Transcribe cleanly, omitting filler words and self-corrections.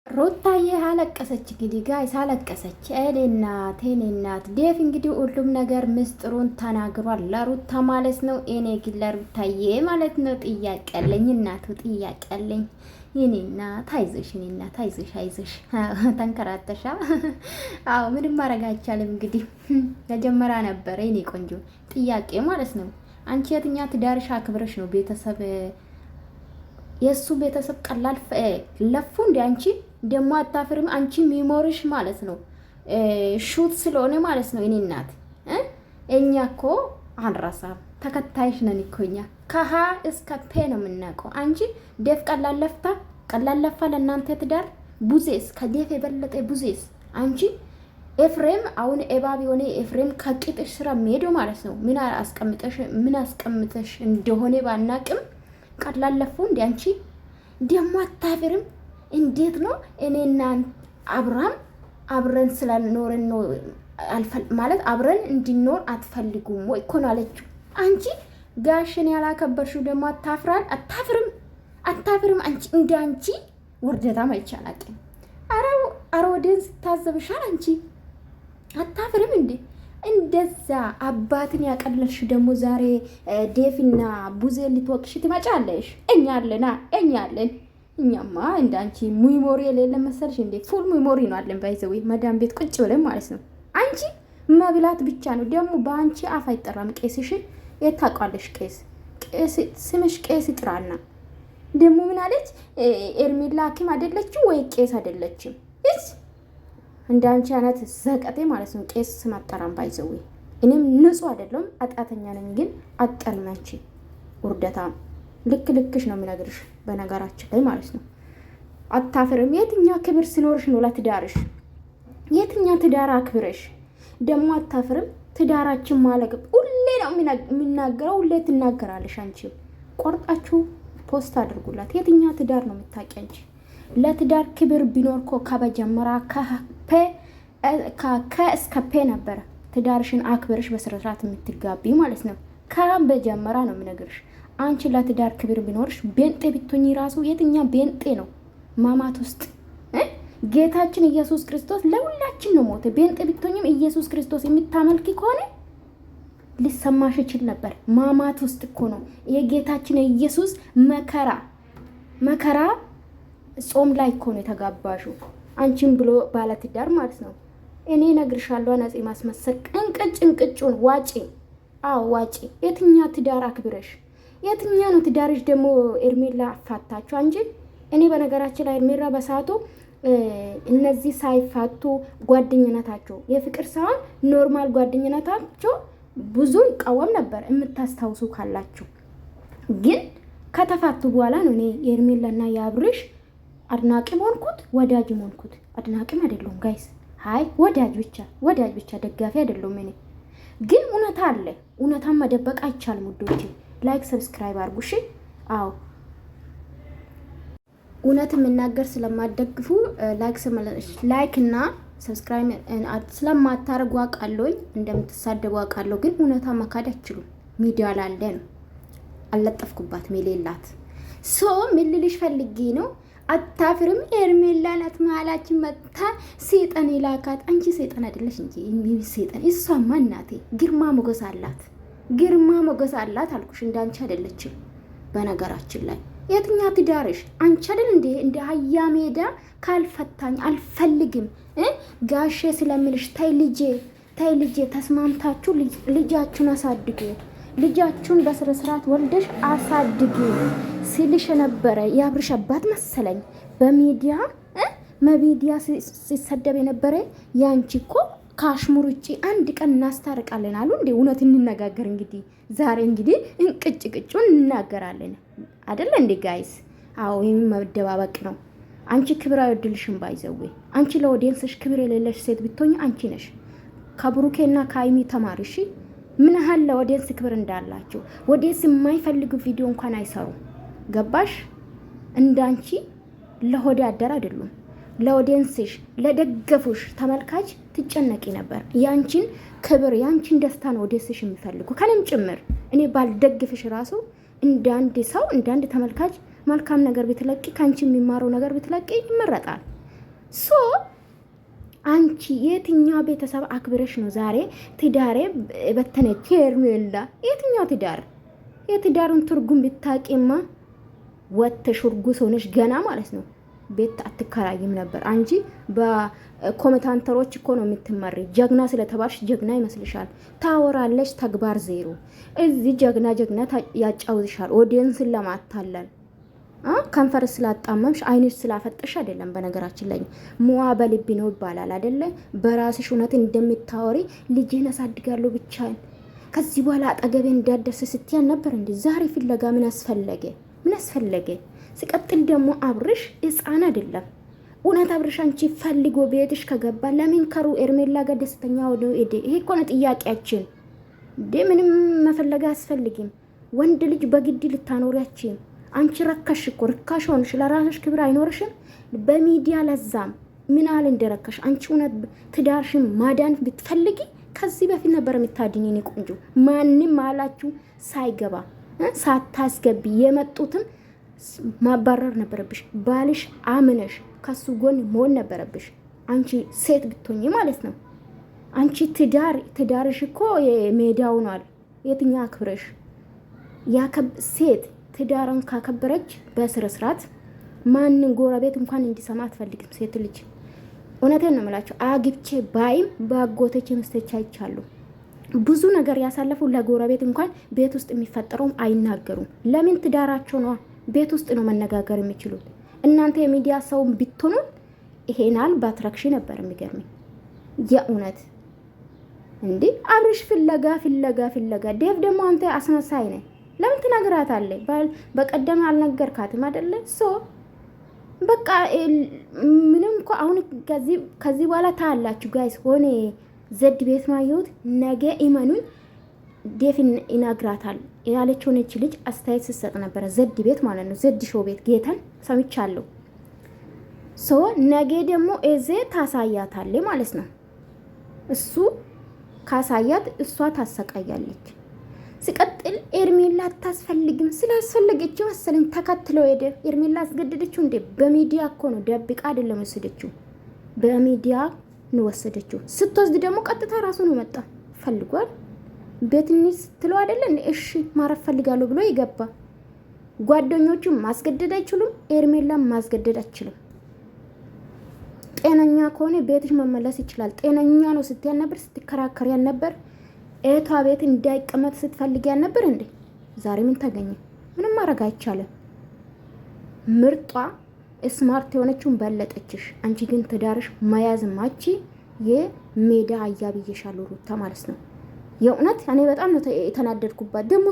ሩታዬ አለቀሰች። እንግዲህ ጋይስ አለቀሰች። እኔ እናት ዴቭ እንግዲህ ሁሉም ነገር ምስጢሩን ተናግሯል ለሩታ ማለት ነው። እኔ ግን ለሩታዬ ማለት ነው ጥያቄ አለኝ። እናቱ ጥያቄ አለኝ። የኔ እናት አይዞሽ፣ የኔ እናት አይዞሽ፣ አይዞሽ ተንከራተሻ። አዎ ምንም ማድረግ አይቻልም። እንግዲህ መጀመሪያ ነበረ የኔ ቆንጆ ጥያቄ ማለት ነው። አንቺ የትኛ ትዳርሽ አክብረሽ ነው ቤተሰብ የሱ ቤተሰብ ቀላል ለፉ እንደ አንቺ ደግሞ አታፍርም? አንቺ ሚሞሪሽ ማለት ነው ሹት ስለሆነ ማለት ነው። እኔ እናት እኛ እኮ አንረሳም፣ ተከታይሽ ነን እኮ እኛ ከሀ እስከ ፔ ነው የምናውቀው። አንቺ ዴፍ ቀላል ለፋ ለእናንተ ትዳር ቡዜስ ከዴፍ የበለጠ ቡዜስ አንቺ ኤፍሬም አሁን ኤባብ የሆነ ኤፍሬም ከቂጥሽ ስራ ሄዶ ማለት ነው። ምን አስቀምጠሽ እንደሆነ ባናቅም ቀላል ለፉ እንደ አንቺ ደግሞ አታፍርም? እንዴት ነው እኔና አብረን ስላልኖርን ነው ማለት አብረን እንዲኖር አትፈልጉም ወይ እኮ ነው አለችው። አንቺ ጋሽን ያላከበርሽው ደግሞ አታፍርም? አንቺ እንደ አንቺ ውርደታም አይቻላቅም። አረ ወደን ስታዘብሻል አንቺ አታፍርም እንዴ? እንደዛ አባትን ያቀለልሽ ደግሞ ዛሬ ዴፍና ቡዜ ልትወቅሽ ትመጫለሽ። እኛ አለን። እኛማ እንዳንቺ ሚሞሪ የሌለ መሰልሽ እንዴ? ፉል ሚሞሪ ነው አለን። ባይዘው መዳም ቤት ቁጭ ብለን ማለት ነው። አንቺ መብላት ብቻ ነው ደግሞ በአንቺ አፍ አይጠራም። ቄስሽን የታውቃለሽ? ቄስ ስምሽ ቄስ ይጥራና ደግሞ ምን አለች? ኤርሜላ ሐኪም አይደለችም ወይ ቄስ አይደለችም? እንዳንቺ አይነት ዘቀጤ ማለት ነው ቄስ ስም አጠራም። ባይዘው እኔም ንጹህ አይደለም አጣተኛ ነኝ፣ ግን አጠርናች ውርደታም ልክሽ ነው የሚነግርሽ በነገራችን ላይ ማለት ነው። አታፍርም? የትኛ ክብር ሲኖርሽ ነው ለትዳርሽ? የትኛ ትዳር አክብረሽ ደግሞ አታፍርም? ትዳራችን ማለቅ ሁሌ ነው የሚናገረው፣ ሁሌ ትናገራለሽ። አንቺ ቆርጣችሁ ፖስት አድርጉላት። የትኛ ትዳር ነው የምታውቂ አንቺ? ለትዳር ክብር ቢኖር እኮ ከበጀመራ እስከ ፔ ነበረ ትዳርሽን አክብርሽ በስርዓት የምትጋቢ ማለት ነው። ከበጀመራ ነው የምነግርሽ። አንቺ ለትዳር ክብር ቢኖርሽ ቤንጤ ብትሆኚ ራሱ የትኛ ቤንጤ ነው ማማት ውስጥ ጌታችን ኢየሱስ ክርስቶስ ለሁላችን ነው ሞተ። ቤንጤ ብትሆኚም ኢየሱስ ክርስቶስ የምታመልኪ ከሆነ ሊሰማሽ ይችል ነበር። ማማት ውስጥ እኮ ነው የጌታችን የኢየሱስ መከራ ጾም ላይ እኮ ነው የተጋባሹ። አንቺን ብሎ ባለትዳር ማለት ነው። እኔ ነግርሻለሁ ነፂ ማስመሰል እንቅጩን ዋጪ። አዎ ዋጪ። የትኛ ትዳር አክብረሽ የትኛ ነው ትዳርሽ ደግሞ ኤርሜላ አፋታችሁ አንቺ። እኔ በነገራችን ላይ ኤርሜላ በሰዓቱ እነዚህ ሳይፋቱ ጓደኝነታቸው የፍቅር ሳይሆን ኖርማል ጓደኝነታቸው ብዙ ይቃወም ነበር የምታስታውሱ ካላችሁ። ግን ከተፋቱ በኋላ ነው እኔ የኤርሜላና የአብርሽ አድናቂም ሆንኩት ወዳጅም ሆንኩት። አድናቂም አይደለም ጋይስ፣ ሃይ ወዳጅ ብቻ ደጋፊ አይደለም። እኔ ግን እውነታ አለ፣ እውነታን መደበቅ አይቻልም ውዶቼ። ላይክ ሰብስክራይብ አድርጉ እሺ። አዎ እውነት የምናገር ስለማደግፉ ላይክ እና ሰብስክራይብ ስለማታረጉ አውቃለሁ፣ እንደምትሳደቡ አውቃለሁ። ግን እውነታ መካድ አትችሉም። ሚዲያ ላለ ነው አልለጠፍኩባት ሜሌላት ምን ልልሽ ፈልጌ ነው። አታፍርም? ኤርሜላ ናት መሀላችን መጥታ ሴጠን ይላካት። አንቺ ሴጠን አይደለሽ እንጂ ሴጠን እሷማ እናቴ ግርማ ሞገስ አላት አልኩሽ። እንዳንቺ አይደለችም። በነገራችን ላይ የትኛ ትዳርሽ አንቺ አይደል እንደ አህያ ሜዳ ካልፈታኝ አልፈልግም ጋሼ ስለምልሽ ተይ ልጄ ተስማምታችሁ ልጃችሁን አሳድጉ፣ ልጃችሁን በስነ ስርዓት ወልደሽ አሳድጊ ሲልሽ የነበረ የአብርሽ አባት መሰለኝ በሚዲያ ሲሰደብ የነበረ። ያንቺ እኮ ከአሽሙር ውጭ አንድ ቀን እናስታርቃለን አሉ እንዴ? እውነት እንነጋገር እንግዲህ ዛሬ እንግዲህ እንቅጭቅጩን እናገራለን አይደለ እንዴ ጋይስ? አዎ ይሄን መደባበቅ ነው። አንቺ ክብር አይወድልሽም ባይዘዌ። አንቺ ለኦዲየንስሽ ክብር የሌለሽ ሴት ብትሆኚ አንቺ ነሽ። ከብሩኬና ከአይሚ ተማሪ እሺ። ምን ያህል ለኦዲየንስ ክብር እንዳላችሁ። ኦዲየንስ የማይፈልጉ ቪዲዮ እንኳን አይሰሩ። ገባሽ? እንዳንቺ ለሆዴ አደር አይደሉም። ለኦዲየንስሽ ለደገፉሽ ተመልካች ትጨነቂ ነበር። ያንቺን ክብር ያንቺን ደስታ ነው ኦዲየንስሽ የሚፈልጉ ከኔም ጭምር። እኔ ባልደግፍሽ ራሱ እንዳንድ ሰው እንዳንድ ተመልካች መልካም ነገር ብትለቂ ካንቺ የሚማረው ነገር ብትለቂ ይመረጣል። ሶ አንቺ የትኛው ቤተሰብ አክብረሽ ነው ዛሬ ትዳሬ በተነች? ሄርሜላ የትኛው ትዳር? የትዳሩን ትርጉም ብታቂማ ወጥተሽ እርጉዝ ሆነሽ ገና ማለት ነው ቤት አትከራይም ነበር። አንቺ በኮሜንታተሮች እኮ ነው የምትመሪ። ጀግና ስለተባልሽ ጀግና ይመስልሻል? ታወራለሽ፣ ተግባር ዜሮ። እዚህ ጀግና ያጫውትሻል ኦዲየንስን ለማታለል። ከንፈር ስላጣመምሽ አይንሽ ስላፈጠሽ አይደለም። በነገራችን ላይ ሙዋ በልብ ነው ይባላል አይደለ? በራስሽ እውነት እንደምታወሪ ልጅህን አሳድጋለሁ ብቻዬን ከዚህ በኋላ አጠገቤ እንዳደርስ ስትያን ነበር እንዴ? ዛሬ ፍለጋ ምን አስፈለገ? ምን አስፈለገ? ሲቀጥል ደግሞ አብርሽ ሕፃን አይደለም። እውነት አብርሽ አንቺ ፈልጎ ቤትሽ ከገባ ለምን ከሩ ኤርሜላ ጋር ደስተኛ ወደ ሄደ? ይሄ እኮ ነው ጥያቄያችን። ምንም መፈለጋ አያስፈልግም። ወንድ ልጅ በግድ ልታኖሪያችን። አንቺ ረካሽ እኮ ርካሽ ሆንሽ። ለራስሽ ክብር አይኖርሽም። በሚዲያ ለዛም ምን አለ እንደረካሽ። አንቺ እውነት ትዳርሽን ማዳን ብትፈልጊ ከዚህ በፊት ነበር የምታድኝኝ ቆንጆ። ማንም አላችሁ ሳይገባ ሳታስገቢ የመጡትም ማባረር ነበረብሽ። ባልሽ አምነሽ ከሱ ጎን መሆን ነበረብሽ። አንቺ ሴት ብትሆኚ ማለት ነው። አንቺ ትዳርሽ እኮ የሜዳው ነው። የትኛ አክብረሽ ሴት ትዳርን ካከበረች በስነ ስርዓት ማንን ጎረቤት እንኳን እንዲሰማ አትፈልግም ሴት ልጅ። እውነቴን ነው የምላቸው። አግብቼ ባይም በአጎቶቼ ሚስቶች አይቻለሁ። ብዙ ነገር ያሳለፉ ለጎረቤት እንኳን ቤት ውስጥ የሚፈጠረውም አይናገሩም። ለምን? ትዳራቸው ነው። ቤት ውስጥ ነው መነጋገር የሚችሉት። እናንተ የሚዲያ ሰውን ብትሆኑ ይሄናል ባትረክሽ ነበር። የሚገርመኝ የእውነት እንዴ አብርሽ ፍለጋ ዴቭ ደግሞ አንተ አስመሳይ ነህ። ለምን ትነግራታለህ? በቀደም አልነገርካትም አይደለ? ሶ በቃ ምንም እኮ አሁን ከዚህ በኋላ ታያላችሁ ጋይስ። ሆነ ዘድ ቤት ማየሁት ነገ ኢመኑን ዴፍ ይነግራታል ያለችው ነች ልጅ አስተያየት ስትሰጥ ነበረ። ዘድ ቤት ማለት ነው፣ ዘድ ሾው ቤት ጌታን ሰምቻለሁ። ሶ ነገ ደግሞ እዜ ታሳያታለች ማለት ነው። እሱ ካሳያት እሷ ታሰቃያለች። ሲቀጥል ኤርሜላ አታስፈልግም። ስላስፈለገችው መሰለኝ ተከትለው ሄደ። ኤርሜላ አስገደደችው እንዴ? በሚዲያ እኮ ነው፣ ደብቃ አይደለም ወሰደችው፣ በሚዲያ ነው ወሰደችው። ስትወስድ ደግሞ ቀጥታ ራሱ ነው መጣ ፈልጓል። ቤትኒስ ትለው አይደለ? እሺ ማረፍ ፈልጋለሁ ብሎ ይገባ። ጓደኞቹም ማስገደድ አይችሉም፣ ኤርሜላም ማስገደድ አይችልም። ጤነኛ ከሆነ ቤትሽ መመለስ ይችላል። ጤነኛ ነው ስትያል ነበር፣ ስትከራከር ያል ነበር። እህቷ ቤት እንዳይቀመጥ ስትፈልግ ያል ነበር እንዴ? ዛሬ ምን ተገኘ? ምንም ማድረግ አይቻልም። ምርጧ ስማርት የሆነችውን በለጠችሽ። አንቺ ግን ትዳርሽ መያዝ ማቺ የሜዳ አያ ብዬሻለሁ ሩታ ማለት ነው። የእውነት እኔ በጣም ነው የተናደድኩባት ደግሞ